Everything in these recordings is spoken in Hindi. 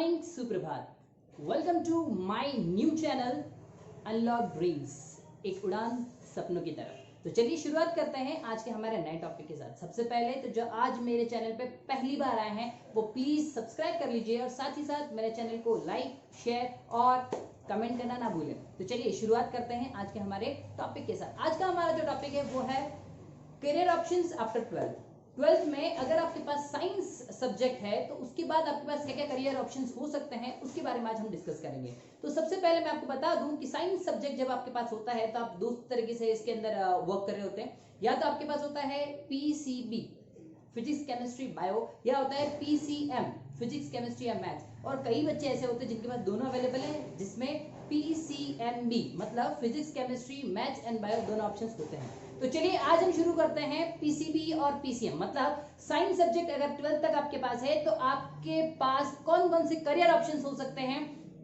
मॉर्निंग, सुप्रभात। Welcome to my new channel unlock dreams, एक उड़ान सपनों की तरफ। तो चलिए शुरुआत करते हैं आज के हमारे नए टॉपिक के साथ। सबसे पहले तो जो आज मेरे चैनल पे पहली बार आए हैं वो प्लीज सब्सक्राइब कर लीजिए और साथ ही साथ मेरे चैनल को लाइक, शेयर और कमेंट करना ना भूलें। तो चलिए शुरुआत करते हैं आज के हमारे टॉपिक के साथ। आज का हमारा जो टॉपिक है वो है करियर ऑप्शंस आफ्टर 12th में। अगर आपके पास साइंस सब्जेक्ट है तो उसके बाद आपके पास क्या क्या करियर ऑप्शंस हो सकते हैं उसके बारे में आज हम डिस्कस करेंगे। तो सबसे पहले मैं आपको बता दूं कि साइंस सब्जेक्ट जब आपके पास होता है तो आप दो तरीके से इसके अंदर वर्क कर रहे होते हैं। या तो आपके पास होता है पीसीबी, फिजिक्स केमिस्ट्री बायो, या होता है PCM, physics chemistry and maths. और कई बच्चे ऐसे होते हैं जिनके पास दोनों अवेलेबल है, जिसमें पीसीएमबी मतलब physics chemistry maths and bio दोनों ऑप्शंस होते हैं। तो चलिए आज हम शुरू करते हैं पीसीबी और पीसीएम मतलब साइंस सब्जेक्ट। अगर 12th तक आपके पास है तो आपके पास कौन कौन से करियर ऑप्शंस हो सकते हैं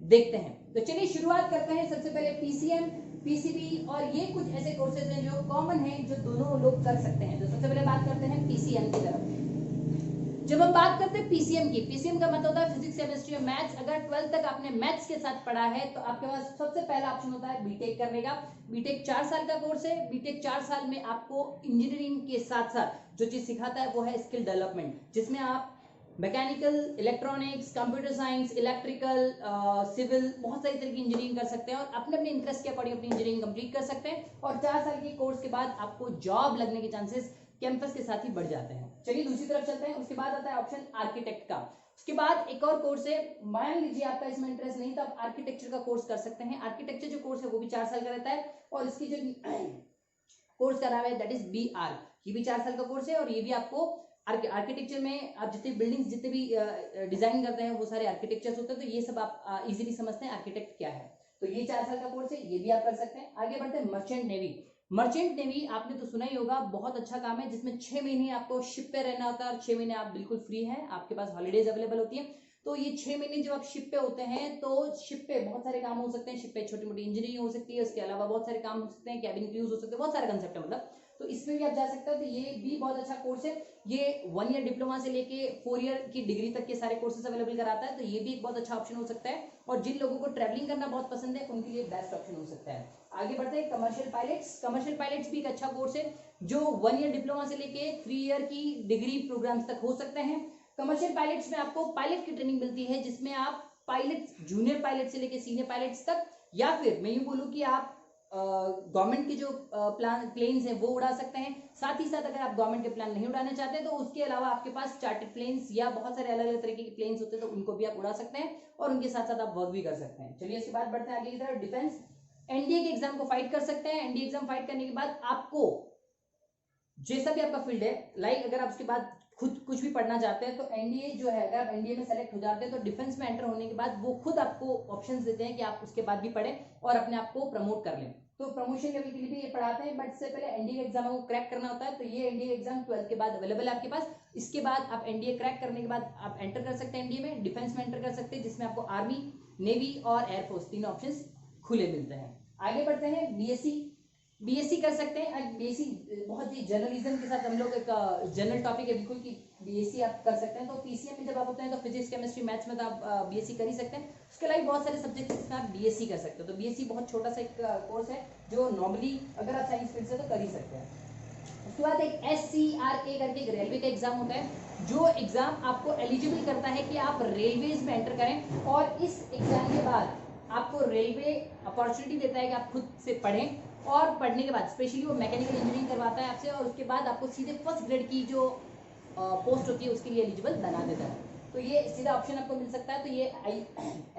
देखते हैं। तो चलिए शुरुआत करते हैं सबसे पहले पीसीएम, पीसीबी। और ये कुछ ऐसे कोर्सेज हैं जो कॉमन हैं जो दोनों लोग कर सकते हैं। तो सबसे पहले बात करते हैं पीसीएम की तरफ। जब हम बात करते हैं पीसीएम की, पीसीएम का मतलब होता है फिजिक्स केमिस्ट्री और मैथ्स। अगर 12th तक आपने मैथ्स के साथ पढ़ा है तो आपके पास सबसे पहला ऑप्शन होता है बीटेक करने का। बीटेक 4 साल का कोर्स है। बीटेक 4 साल में आपको इंजीनियरिंग के साथ साथ जो चीज सिखाता है वो है स्किल डेवलपमेंट, जिसमें आप mechanical, electronics, computer science, electrical, civil, बहुत सारी तरह की इंजीनियरिंग कर सकते हैं और अपने अपने इंटरेस्ट के अकॉर्डिंग अपनी इंजीनियरिंग कंप्लीट कर सकते हैं। और 4 साल के कोर्स के बाद आपको जॉब लगने के चांसेस कैंपस के साथ ही बढ़ जाते हैं। चलिए दूसरी तरफ चलते हैं। उसके बाद आता है ऑप्शन आर्किटेक्ट का। उसके बाद एक और कोर्स है, मान लीजिए आपका इसमें इंटरेस्ट नहीं तो आप आर्किटेक्चर का कोर्स कर सकते हैं। आर्किटेक्चर जो कोर्स है वो भी 4 साल का रहता है और इसकी जो कोर्स का नाम है दैट इज बी आर। ये भी 4 साल का कोर्स है और ये भी आपको आर्किटेक्चर में आप जितने बिल्डिंग्स जितने भी डिजाइन करते हैं वो सारे आर्किटेक्चर्स होते हैं। तो ये सब आप इजीली समझते हैं आर्किटेक्ट क्या है। तो ये 4 साल का कोर्स है, ये भी आप कर सकते हैं। आगे बढ़ते हैं मर्चेंट नेवी। मर्चेंट नेवी आपने तो सुना ही होगा, बहुत अच्छा काम है जिसमें 6 महीने आपको शिप पे रहना होता है और 6 महीने आप बिल्कुल फ्री हैं, आपके पास हॉलीडेज अवेलेबल होती है। तो ये 6 महीने जब आप शिप पे होते हैं तो शिप पे बहुत सारे काम हो सकते हैं। शिप पे छोटी मोटी इंजीनियरिंग हो सकती है, उसके अलावा बहुत सारे काम हो सकते हैं, कैबिन क्रूज हो सकते हैं, बहुत सारे कंसेप्ट है मतलब। तो इसमें भी आप जा सकते हो। तो ये भी बहुत अच्छा कोर्स है। ये 1 ईयर डिप्लोमा से लेके 4 ईयर की डिग्री तक के सारे कोर्सेज अवेलेबल कराता है। तो ये भी एक बहुत अच्छा ऑप्शन हो सकता है और जिन लोगों को ट्रैवलिंग करना बहुत पसंद है उनके लिए बेस्ट ऑप्शन हो सकता है। आगे बढ़ते हैं कमर्शियल पायलट्स। कमर्शियल पायलट्स भी एक अच्छा कोर्स है जो 1 ईयर डिप्लोमा से लेके 3 ईयर की डिग्री प्रोग्राम्स तक हो सकते हैं। कमर्शियल पायलट्स में आपको पायलट की ट्रेनिंग मिलती है जिसमें आप पायलट, जूनियर पायलट से लेके सीनियर पायलट्स तक, या फिर मैं यूं बोलूं कि आप गवर्नमेंट के जो प्लेन्स हैं वो उड़ा सकते हैं। साथ ही साथ अगर आप गवर्नमेंट के प्लान नहीं उड़ाना चाहते तो उसके अलावा आपके पास चार्टर्ड प्लेन्स या बहुत सारे अलग अलग तरीके के प्लेन्स होते हैं तो उनको भी आप उड़ा सकते हैं और उनके साथ साथ आप वर्क भी कर सकते हैं। चलिए इसके बाद बढ़ते हैं आगे की तरफ। डिफेंस, एनडीए के एग्जाम को फाइट कर सकते हैं। एनडीए एग्जाम फाइट करने के बाद आपको जैसा भी आपका फील्ड है, लाइक अगर आप उसके बाद खुद कुछ भी पढ़ना चाहते हैं तो एनडीए जो है, अगर आप एनडीए में सेलेक्ट हो जाते हैं तो डिफेंस में एंटर होने के बाद वो खुद आपको ऑप्शंस देते हैं कि आप उसके बाद भी पढ़ें और अपने आप को प्रमोट कर लें। तो प्रमोशन लेवल के लिए भी ये पढ़ाते हैं, बट इससे पहले एनडीए एग्जाम को क्रैक करना होता है। तो ये एनडीए एग्जाम 12th के बाद अवेलेबल है आपके पास। इसके बाद आप एनडीए क्रैक करने के बाद आप एंटर कर सकते हैं एनडीए में, डिफेंस में एंटर कर सकते हैं जिसमें आपको आर्मी, नेवी और एयरफोर्स तीनों ऑप्शन खुले मिलते हैं। आगे बढ़ते हैं बीएससी। बीएससी कर सकते हैं। बीएससी बहुत ही जर्नलिज्म के साथ हम लोग एक जनरल टॉपिक है बिल्कुल कि बीएससी आप कर सकते हैं। तो पीसीएम में जब आप होते हैं तो फिजिक्स केमिस्ट्री मैथ्स में तो आप बीएससी कर ही सकते हैं। उसके अलावा बहुत सारे सब्जेक्ट जिसमें आप बीएससी कर सकते हो। तो बीएससी बहुत छोटा सा एक कोर्स है जो नॉर्मली अगर आप साइंस फील्ड से तो कर ही सकते हैं। उसके बाद एक SCRA करके एक रेलवे का एग्जाम होता है जो एग्जाम आपको एलिजिबल करता है कि आप रेलवेज में एंटर करें और इस एग्जाम के बाद आपको रेलवे अपॉर्चुनिटी देता है कि आप खुद से पढ़ें और पढ़ने के बाद स्पेशली वो मैकेनिकल इंजीनियरिंग करवाता है आपसे और उसके बाद आपको सीधे फर्स्ट ग्रेड की जो पोस्ट होती है उसके लिए एलिजिबल बना देता है। तो ये सीधा ऑप्शन आपको मिल सकता है। तो ये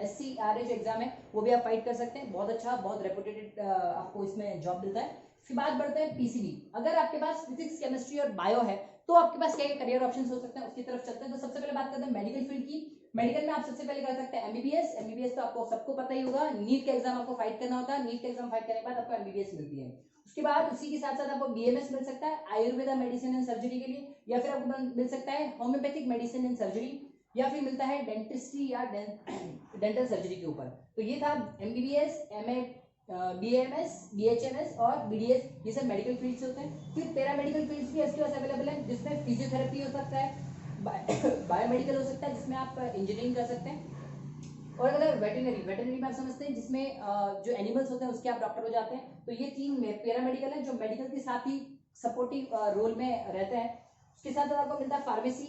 SCRA जो एग्जाम है वो भी आप फाइट कर सकते हैं। बहुत अच्छा, बहुत रेपुटेटेड आपको इसमें जॉब मिलता है। उसके बाद बढ़ते हैं पीसीबी। अगर आपके पास फिजिक्स, केमिस्ट्री और बायो है तो आपके पास क्या क्या करियर ऑप्शंस हो सकते हैं उसकी तरफ चलते हैं। तो सबसे पहले बात करते हैं मेडिकल फील्ड की। मेडिकल में आप सबसे पहले कर सकते हैं एमबीबीएस। एमबीबीएस तो आपको सबको पता ही होगा, नीट का एग्जाम आपको फाइट करना होता है। नीट का एग्जाम फाइट करने के बाद आपको एमबीबीएस मिलती है। उसके बाद उसी के साथ साथ आपको बीएमएस मिल सकता है आयुर्वेदा मेडिसिन एंड सर्जरी के लिए, या फिर आपको मिल सकता है होम्योपैथिक मेडिसिन एंड सर्जरी, या फिर मिलता है डेंटिस्ट्री या डेंटल सर्जरी के ऊपर। तो ये था एमबीबीएस, एमएड, बीएमएस, बीएचएमएस और बीडीएस, ये सब मेडिकल फील्ड्स होते हैं। फिर पैरामेडिकल फील्ड्स भी इसके पास अवेलेबल है जिसमें फिजियोथेरेपी हो सकता है, बायोमेडिकल हो सकता है जिसमें आप इंजीनियरिंग कर सकते हैं, और अगर वेटरनरी में आप समझते हैं जिसमें जो एनिमल्स होते हैं उसके आप डॉक्टर हो जाते हैं। तो ये 3 पैरामेडिकल है जो मेडिकल के साथ ही सपोर्टिव रोल में रहते हैं। उसके साथ आपको मिलता है फार्मेसी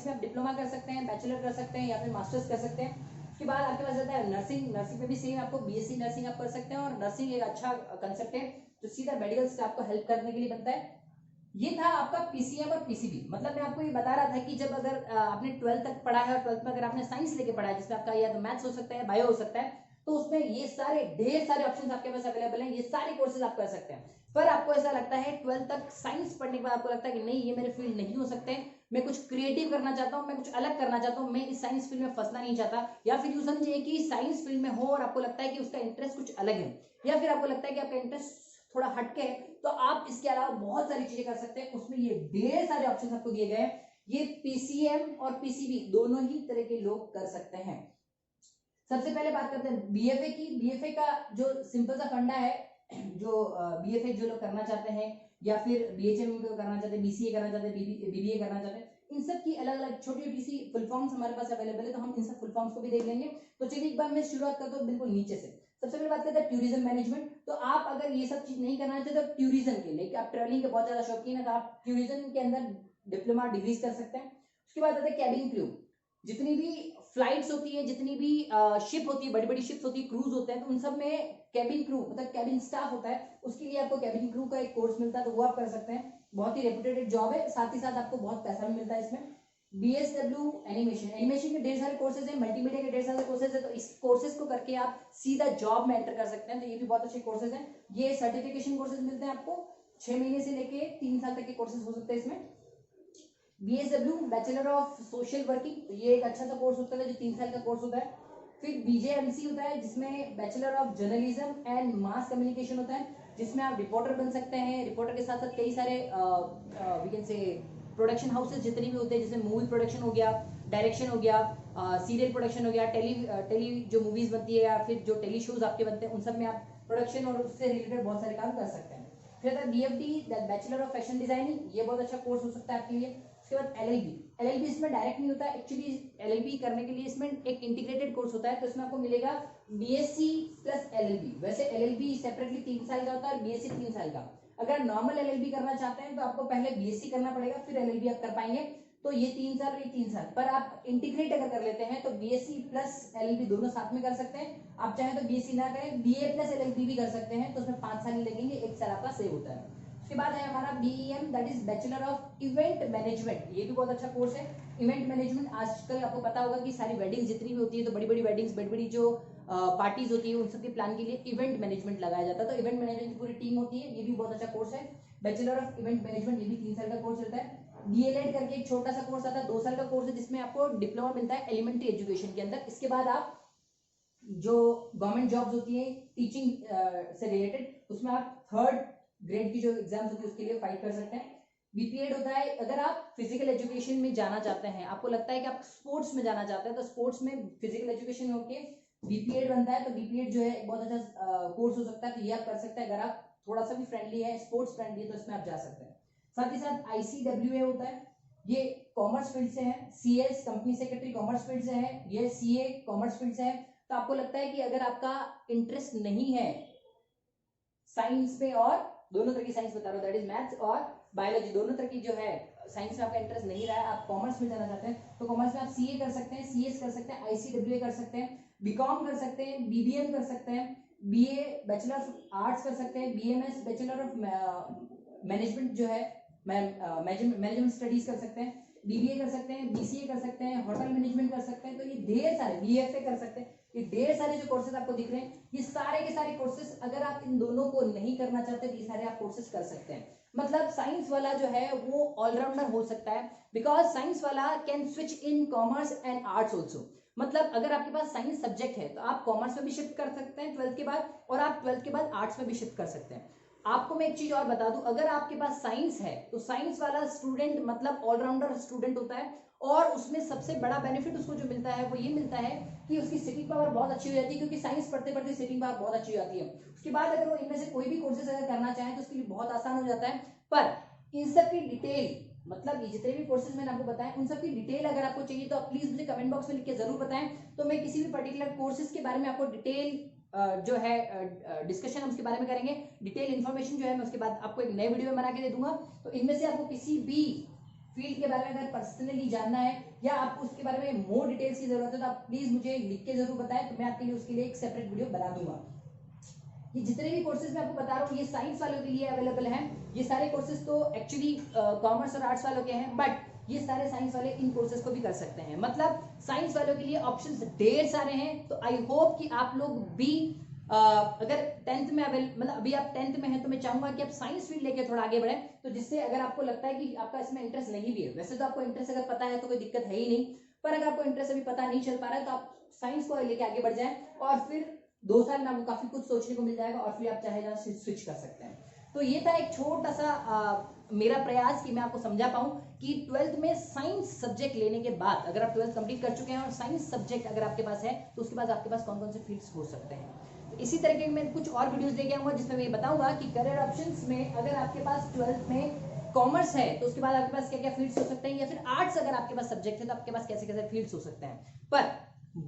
में आप डिप्लोमा कर सकते हैं, बैचलर कर सकते हैं या फिर मास्टर्स कर सकते हैं। उसके बाद आपके पास आता है नर्सिंग में भी सेम आपको बीएससी नर्सिंग आप कर सकते हैं, और नर्सिंग एक अच्छा कंसेप्ट है जो सीधा मेडिकल स्टाफ को हेल्प करने के लिए बनता है। ये था आपका पीसीएम और पीसीबी। मतलब मैं आपको ये बता रहा था कि जब अगर आपने 12th तक पढ़ा है और 12th में अगर आपने साइंस लेके पढ़ा है जिसमें आपका या तो मैथ्स हो सकता है, बायो हो सकता है, तो उसमें ये सारे ढेर सारे ऑप्शंस आपके पास अवेलेबल हैं, ये सारे कोर्सेज आप कर सकते हैं। पर आपको ऐसा लगता है 12th तक साइंस पढ़ने के बाद आपको लगता है कि नहीं ये मेरे फील्ड नहीं हो सकते, मैं कुछ क्रिएटिव करना चाहता हूँ, मैं कुछ अलग करना चाहता हूँ, मैं इस साइंस फील्ड में फंसना नहीं चाहता, या फिर यूं समझिए कि साइंस फील्ड में हो और आपको लगता है कि उसका इंटरेस्ट कुछ अलग है, या फिर आपको लगता है कि आपका इंटरेस्ट थोड़ा हटके है, तो आप इसके अलावा बहुत सारी चीजें कर सकते हैं। उसमें ये ढेर सारे ऑप्शन आपको दिए गए हैं। ये पीसीएम और पीसीबी दोनों ही तरह के लोग कर सकते हैं। सबसे पहले बात करते हैं बीएफए की। बीएफए का जो सिंपल सा फंडा है, जो बीएफए जो लोग करना चाहते हैं या फिर बीएचएम करना चाहते हैं, बीसीए करना चाहते हैं, बीबीए करना चाहते हैं, इन सब की अलग अलग छोटी छोटी सी फुल फॉर्म्स हमारे पास अवेलेबल है, तो हम इन सब फुल फॉर्म्स को भी देख लेंगे। तो चलिए एक बार मैं शुरुआत करता हूँ बिल्कुल नीचे से। सबसे पहले बात करते हैं टूरिज्म मैनेजमेंट। तो आप अगर ये सब चीज नहीं करना चाहते तो टूरिज्म के लिए आप ट्रेवलिंग के बहुत ज्यादा शौकीन है तो आप टूरिज्म के अंदर डिप्लोमा डिग्रीज कर सकते हैं। उसके बाद आते हैं कैबिन क्रू। जितनी भी फ्लाइट्स होती है, जितनी भी शिप होती है, बड़ी बड़ी शिप्स होती है, क्रूज होते हैं, तो उन सब में कैबिन क्रू मतलब कैबिन स्टाफ होता है, उसके लिए आपको कैबिन क्रू का एक कोर्स मिलता है, तो वो आप कर सकते हैं। बहुत ही रेपुटेड जॉब है, साथ ही साथ आपको बहुत पैसा भी मिलता है इसमें। बीएसडब्ल्यू एनिमेशन के ढेर सारे कोर्सेज हैं, मल्टीमीडिया के ढेर सारे कोर्सेज है, तो इस कोर्सेज को करके आप सीधा जॉब में एंटर कर सकते हैं, तो ये भी बहुत अच्छे कोर्सेज हैं। ये सर्टिफिकेशन कोर्सेज मिलते हैं आपको, 6 महीने से लेके 3 साल तक के कोर्सेज हो सकते हैं इसमें। BSW bachelor of social working, तो ये एक अच्छा सा कोर्स होता है जो 3 साल का कोर्स होता है। फिर बीजेएमसी होता है जिसमें bachelor of journalism and mass communication होता है, जिसमें आप रिपोर्टर बन सकते हैं। रिपोर्टर के साथ साथ कई सारे we can say production houses जितने भी होते हैं, जैसे मूवी प्रोडक्शन हो गया, डायरेक्शन हो गया, सीरियल प्रोडक्शन हो गया, टेली जो मूवीज बनती है या फिर जो टेली शोज आपके बनते हैं, उन सब में आप प्रोडक्शन और उससे रिलेटेड बहुत सारे काम कर सकते हैं। फिर आता है BFD bachelor of fashion designing, ये बहुत अच्छा कोर्स हो सकता है आपके लिए। उसके बाद एलएलबी इसमें डायरेक्ट नहीं होता है, एक्चुअली एलएलबी करने के लिए इसमें एक इंटीग्रेटेड कोर्स होता है, तो इसमें आपको मिलेगा बीएससी प्लस एलएलबी। वैसे एलएलबी सेपरेटली 3 साल का होता है और बीएससी 3 साल का। अगर नॉर्मल एलएलबी करना चाहते हैं तो आपको पहले बीएससी करना पड़ेगा, फिर एलएलबी आप कर पाएंगे, तो ये 3 साल और ये 3 साल। पर आप इंटीग्रेट अगर कर लेते हैं तो बीएससी प्लस एलएलबी दोनों साथ में कर सकते हैं। आप चाहें तो बीएससी ना करें, बीए प्लस एलएलबी भी कर सकते हैं, तो उसमें 5 साल ही लगेंगे, 1 साल आपका सेव होता है। उसके बाद है हमारा BEM, that is bachelor of event management. ये भी बहुत अच्छा कोर्स है। इवेंट मैनेजमेंट आजकल आपको पता होगा कि सारी वेडिंग्स जितनी भी होती है, तो बड़ी बड़ी वेडिंग्स, बड़ी बड़ी जो पार्टीज होती है, उन सबके प्लान के लिए इवेंट मैनेजमेंट लगाया जाता है, तो इवेंट मैनेजमेंट की पूरी टीम होती है, ये भी बहुत अच्छा कोर्स है। बैचलर ऑफ इवेंट मैनेजमेंट, ये भी 3 साल का कोर्स रहता है। डीएलएड करके एक छोटा सा कोर्स आता है, 2 साल का कोर्स है, जिसमें आपको डिप्लोमा मिलता है एलिमेंट्री एजुकेशन के अंदर। इसके बाद आप जो गवर्नमेंट जॉब्स होती है टीचिंग से रिलेटेड, उसमें आप 3rd ग्रेड की जो एग्जाम्स होती है उसके लिए फाइट कर सकते हैं। बीपीएड होता है अगर आप फिजिकल एजुकेशन में जाना चाहते हैं, आपको लगता है कि आप स्पोर्ट्स में जाना चाहते हैं, तो स्पोर्ट्स में फिजिकल एजुकेशन होके बीपीएड बनता है, तो बीपीएड जो है बहुत अच्छा कोर्स हो सकता है, तो ये आप कर सकते हैं। अगर आप थोड़ा सा भी फ्रेंडली है, स्पोर्ट्स फ्रेंडली है, तो इसमें आप जा सकते हैं। साथ ही साथ आईसीडब्ल्यूए होता है, ये कॉमर्स फील्ड से है। CS company secretary commerce field से है, ये सीए कॉमर्स फील्ड से है। तो आपको लगता है कि अगर आपका इंटरेस्ट नहीं है साइंस में, और दोनों तरह की साइंस बता रहा हूँ, दैट इज मैथ्स और बायोलॉजी, दोनों तरह की जो है साइंस में आपका इंटरेस्ट नहीं रहा है, आप कॉमर्स में जाना चाहते हैं, तो कॉमर्स में आप सीए कर सकते हैं, सीएस कर सकते हैं, आईसीडब्ल्यूए कर सकते हैं, बीकॉम कर सकते हैं, बीबीएम कर सकते हैं, बीए बैचलर ऑफ आर्ट्स कर सकते हैं, बीएमएस बैचलर ऑफ मैनेजमेंट जो है मैनेजमेंट स्टडीज कर सकते हैं, बीबीए कर सकते हैं, बीसीए कर सकते हैं, होटल मैनेजमेंट कर सकते हैं, तो ये ढेर सारे बीएफए कर सकते हैं। ये ढेर सारे जो कोर्सेज आपको दिख रहे हैं, ये सारे के सारे कोर्सेज अगर आप इन दोनों को नहीं करना चाहते तो ये सारे आप कोर्सेज कर सकते हैं। मतलब साइंस वाला जो है वो ऑलराउंडर हो सकता है, बिकॉज साइंस वाला can switch in commerce and arts also. मतलब अगर आपके पास साइंस सब्जेक्ट है तो आप कॉमर्स में भी शिफ्ट कर सकते हैं 12th के बाद, और आप 12th के बाद आर्ट्स में भी शिफ्ट कर सकते हैं। आपको मैं एक चीज और बता दूं, अगर आपके पास साइंस है तो साइंस वाला स्टूडेंट मतलब ऑलराउंडर स्टूडेंट होता है, और उसमें सबसे बड़ा बेनिफिट उसको जो मिलता है वो ये मिलता है कि उसकी सिटिंग पावर बहुत अच्छी हो जाती है, क्योंकि साइंस पढ़ते पढ़ते सिटिंग पावर बहुत अच्छी हो जाती है। उसके बाद अगर वो इनमें से कोई भी कोर्सेज अगर करना चाहे तो उसके लिए बहुत आसान हो जाता है। पर इन सब की डिटेल मतलब ये जितने भी कोर्सेज मैंने आपको बताए उन सब की डिटेल अगर आपको चाहिए तो आप प्लीज मुझे कमेंट बॉक्स में लिख के जरूर बताएं, तो मैं किसी भी पर्टिकुलर कोर्सेज के बारे में आपको डिटेल जो है डिस्कशन हम उसके बारे में करेंगे, डिटेल इन्फॉर्मेशन जो है मैं उसके बाद आपको एक नए वीडियो में बना के दे दूंगा। तो इनमें से आपको किसी भी फील्ड के बारे में अगर पर्सनली जानना है या आपको उसके बारे में मोर डिटेल्स की जरूरत है तो आप प्लीज मुझे लिख के जरूर बताएं, तो मैं आपके लिए उसके लिए एक सेपरेट वीडियो बना दूंगा। ये जितने भी कोर्सेज मैं आपको बता रहा हूँ ये साइंस वालों के लिए अवेलेबल हैं। ये सारे कोर्सेज तो एक्चुअली कॉमर्स और आर्ट्स वालों के हैं, बट ये सारे साइंस वाले इन कोर्सेज को भी कर सकते हैं। मतलब साइंस वालों के लिए ऑप्शंस ढेर सारे हैं। तो आई होप कि आप लोग भी अगर 10th में मतलब अभी आप 10th में हैं तो मैं चाहूंगा कि आप साइंस फील्ड लेके थोड़ा आगे बढ़े, तो जिससे अगर आपको लगता है कि आपका इसमें इंटरेस्ट नहीं भी है, वैसे तो आपको इंटरेस्ट अगर पता है तो कोई दिक्कत है ही नहीं, पर अगर आपको इंटरेस्ट अभी पता नहीं चल पा रहा है तो आप साइंस को लेके आगे बढ़ जाए और फिर 2 साल में आपको काफी कुछ सोचने को मिल जाएगा और फिर आप चाहे जहाँ स्विच कर सकते हैं। तो ये था एक छोटा सा मेरा प्रयास कि मैं आपको समझा पाऊं कि 12th में साइंस सब्जेक्ट लेने के बाद अगर आप 12th कंप्लीट कर चुके हैं और साइंस सब्जेक्ट अगर आपके पास है तो उसके बाद आपके पास कौन कौन से फील्ड्स हो सकते हैं। तो इसी तरीके के मैं कुछ और वीडियोस लेके आऊंगा जिसमें मैं ये बताऊंगा कि करियर ऑप्शंस में अगर आपके पास 12th में कॉमर्स है तो उसके बाद आपके पास क्या क्या फील्ड्स हो सकते हैं, या फिर आर्ट्स अगर आपके पास सब्जेक्ट है तो आपके पास कैसे कैसे फील्ड्स हो सकते हैं। पर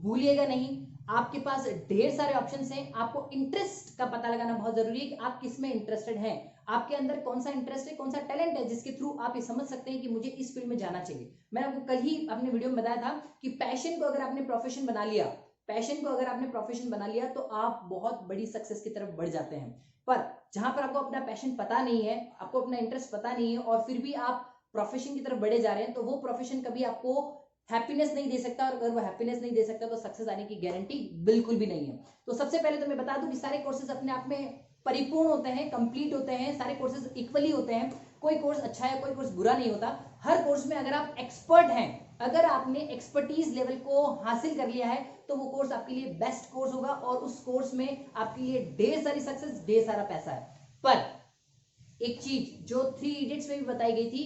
भूलिएगा नहीं, आपके पास ढेर सारे ऑप्शंस हैं। आपको इंटरेस्ट का पता लगाना बहुत जरूरी है कि आप किस में इंटरेस्टेड हैं, आपके अंदर कौन सा इंटरेस्ट है, कौन सा टैलेंट है जिसके थ्रू आप ये समझ सकते हैं कि मुझे इस फील्ड में जाना चाहिए। मैंने आपको कल ही अपने वीडियो में बताया था कि पैशन को अगर आपने प्रोफेशन बना लिया, पैशन को अगर आपने प्रोफेशन बना लिया तो आप बहुत बड़ी सक्सेस की तरफ बढ़ जाते हैं। पर जहां पर आपको अपना पैशन पता नहीं है, आपको अपना इंटरेस्ट पता नहीं है और फिर भी आप प्रोफेशन की तरफ बढ़े जा रहे हैं, तो वो प्रोफेशन कभी आपको हैप्पीनेस नहीं दे सकता, और अगर वो हैप्पीनेस नहीं दे सकता तो सक्सेस आने की गारंटी बिल्कुल भी नहीं है। तो सबसे पहले तो मैं बता दूं कि सारे कोर्सेज अपने आप में परिपूर्ण होते हैं, कंप्लीट होते हैं, सारे कोर्सेज इक्वली होते हैं। कोई कोर्स अच्छा है, कोई कोर्स बुरा नहीं होता। हर कोर्स में अगर आप एक्सपर्ट हैं, अगर आपने एक्सपर्टीज लेवल को हासिल कर लिया है तो वो कोर्स आपके लिए बेस्ट कोर्स होगा और उस कोर्स में आपके लिए ढेर सारी सक्सेस, ढेर सारा पैसा है। पर एक चीज जो 3 इडियट्स में भी बताई गई थी,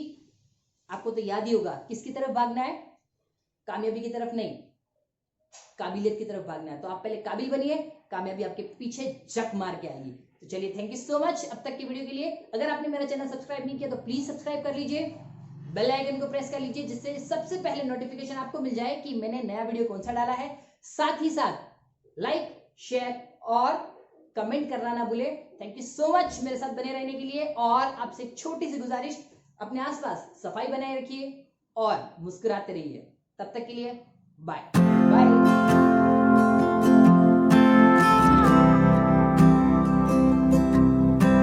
आपको तो याद ही होगा, किसकी तरफ भागना है? कामयाबी की तरफ नहीं, काबिलियत की तरफ भागना है। तो आप पहले काबिल बनिए, कामयाबी आपके पीछे जक मार के आएगी। तो चलिए, थैंक यू सो मच अब तक की वीडियो के लिए। अगर आपने मेरा चैनल सब्सक्राइब नहीं किया तो प्लीज सब्सक्राइब कर लीजिए, बेल आइकन को प्रेस कर लीजिए जिससे सबसे पहले नोटिफिकेशन आपको मिल जाए कि मैंने नया वीडियो कौन सा डाला है। साथ ही साथ लाइक, शेयर और कमेंट करना ना भूले। थैंक यू सो मच मेरे साथ बने रहने के लिए, और आपसे एक छोटी सी गुजारिश, अपने आसपास सफाई बनाए रखिए और मुस्कुराते रहिए। तब तक के लिए बाय बाय।